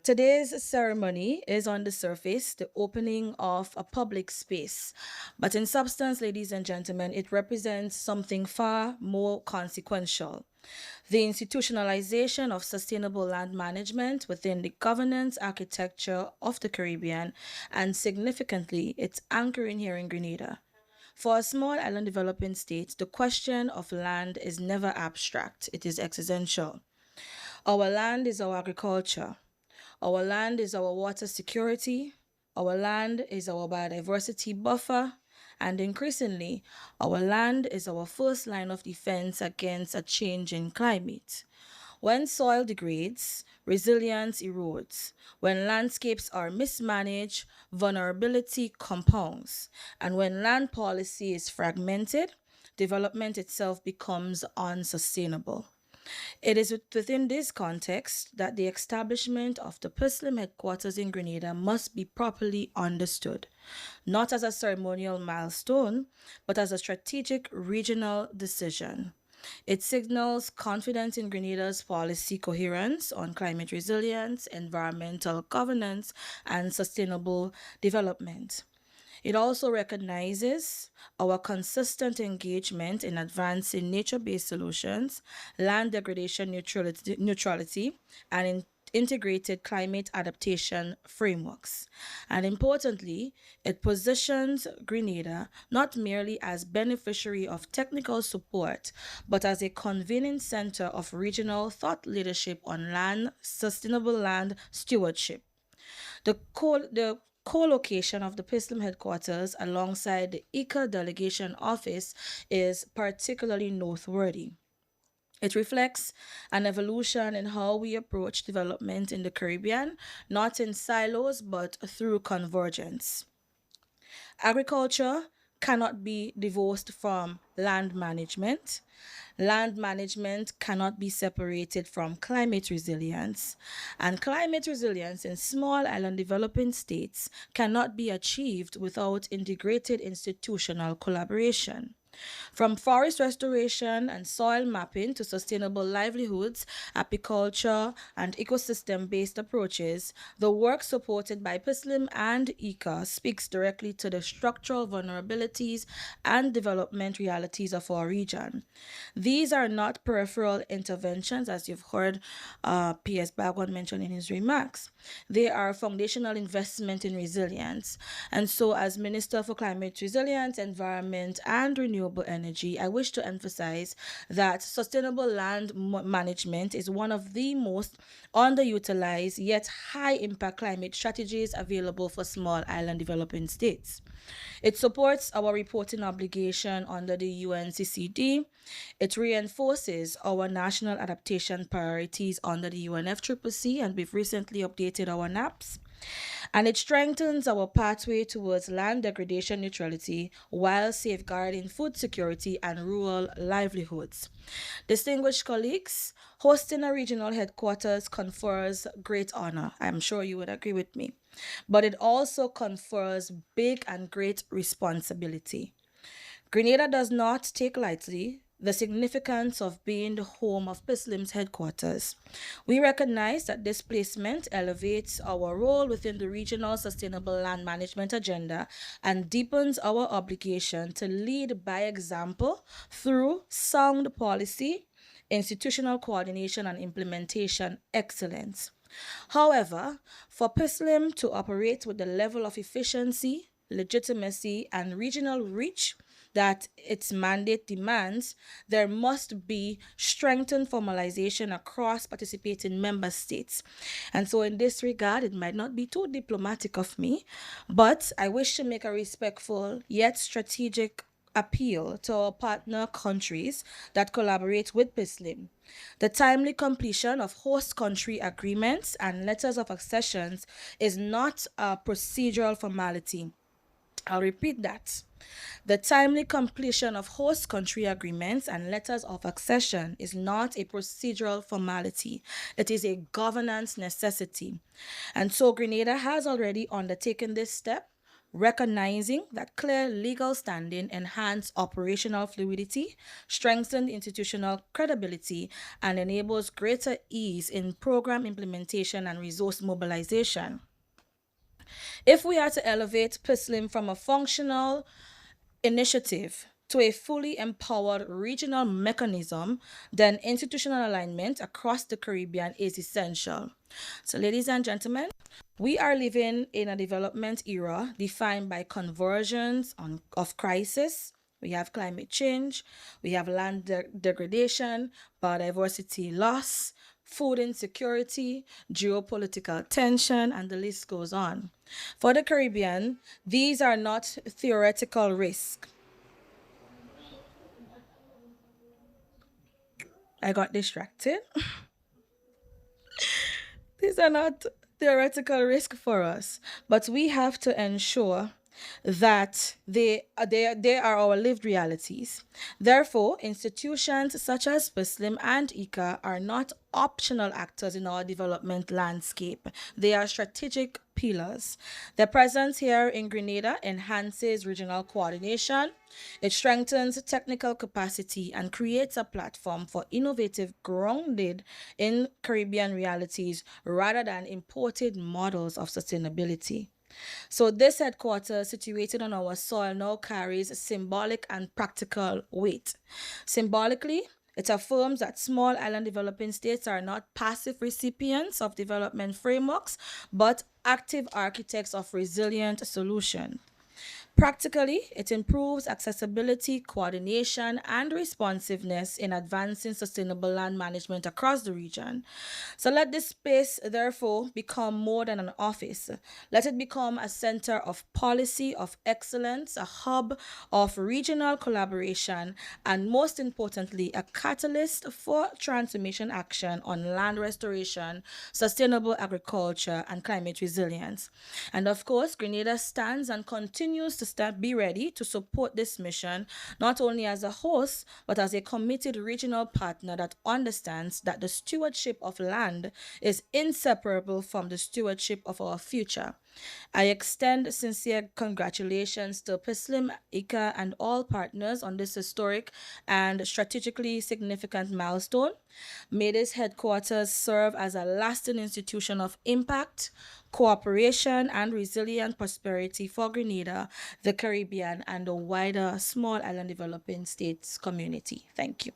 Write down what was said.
Today's ceremony is on the surface the opening of a public space, but in substance, ladies and gentlemen, it represents something far more consequential: the institutionalization of sustainable land management within the governance architecture of the Caribbean, and significantly, its anchoring here in Grenada. For a small island developing state, the question of land is never abstract, it is existential. Our land is our agriculture. Our land is our water security. Our land is our biodiversity buffer. And increasingly, our land is our first line of defense against a changing climate. When soil degrades, resilience erodes. When landscapes are mismanaged, vulnerability compounds. And when land policy is fragmented, development itself becomes unsustainable. It is within this context that the establishment of the PISLM headquarters in Grenada must be properly understood, not as a ceremonial milestone, but as a strategic regional decision. It signals confidence in Grenada's policy coherence on climate resilience, environmental governance, and sustainable development. It also recognizes our consistent engagement in advancing nature based solutions, land degradation neutrality and integrated climate adaptation frameworks. And importantly, it positions Grenada not merely as beneficiary of technical support, but as a convening center of regional thought leadership on land, sustainable land stewardship. The co-location of the PISLM headquarters alongside the IICA Delegation office is particularly noteworthy. It reflects an evolution in how we approach development in the Caribbean, not in silos but through convergence. Agriculture cannot be divorced from land management. Land management cannot be separated from climate resilience. And climate resilience in small island developing states cannot be achieved without integrated institutional collaboration. From forest restoration and soil mapping to sustainable livelihoods, apiculture, and ecosystem based approaches, the work supported by PISLM and ICA speaks directly to the structural vulnerabilities and development realities of our region. These are not peripheral interventions, as you've heard P.S. Bagwan mention in his remarks. They are foundational investment in resilience. And so, as Minister for Climate Resilience, Environment, and Renewable Energy, I wish to emphasize that sustainable land management is one of the most underutilized yet high impact climate strategies available for small island developing states. It supports our reporting obligation under the UNCCD. It reinforces our national adaptation priorities under the UNFCCC, and we've recently updated our NAPs. And it strengthens our pathway towards land degradation neutrality while safeguarding food security and rural livelihoods. Distinguished colleagues, hosting a regional headquarters confers great honor. I'm sure you would agree with me. But it also confers big and great responsibility. Grenada does not take lightly the significance of being the home of PISLM's headquarters. We recognize that this placement elevates our role within the regional sustainable land management agenda and deepens our obligation to lead by example through sound policy, institutional coordination, and implementation excellence. However, for PISLM to operate with the level of efficiency, legitimacy, and regional reach that its mandate demands, there must be strengthened formalization across participating member states. And so, in this regard, it might not be too diplomatic of me, but I wish to make a respectful yet strategic appeal to our partner countries that collaborate with PISLM. The timely completion of host country agreements and letters of accessions is not a procedural formality. I'll repeat that. The timely completion of host country agreements and letters of accession is not a procedural formality. It is a governance necessity. And so Grenada has already undertaken this step recognizing that clear legal standing enhances operational fluidity, strengthens institutional credibility, and enables greater ease in program implementation and resource mobilization. If we are to elevate PISLM from a functional initiative to a fully empowered regional mechanism, then institutional alignment across the Caribbean is essential. So, ladies and gentlemen, we are living in a development era defined by conversions of crisis. We have climate change, we have land degradation, biodiversity loss, food insecurity, geopolitical tension, and the list goes on. For the Caribbean, these are not theoretical risks. I got distracted. These are not theoretical risk for us, but we have to ensure that they are our lived realities. Therefore, institutions such as PISLM and IICA are not optional actors in our development landscape. They are strategic pillars. Their presence here in Grenada enhances regional coordination, it strengthens technical capacity and creates a platform for innovative grounded in Caribbean realities rather than imported models of sustainability. So this headquarters situated on our soil now carries symbolic and practical weight. Symbolically, it affirms that small island developing states are not passive recipients of development frameworks, but active architects of resilient solutions. Practically, it improves accessibility, coordination, and responsiveness in advancing sustainable land management across the region. So let this space, therefore, become more than an office. Let it become a center of policy, of excellence, a hub of regional collaboration, and most importantly, a catalyst for transformation action on land restoration, sustainable agriculture, and climate resilience. And of course, Grenada stands and continues to be ready to support this mission, not only as a host, but as a committed regional partner that understands that the stewardship of land is inseparable from the stewardship of our future. I extend sincere congratulations to PISLM, ICA, and all partners on this historic and strategically significant milestone. May this headquarters serve as a lasting institution of impact, cooperation, and resilient prosperity for Grenada, the Caribbean, and the wider small island developing states community. Thank you.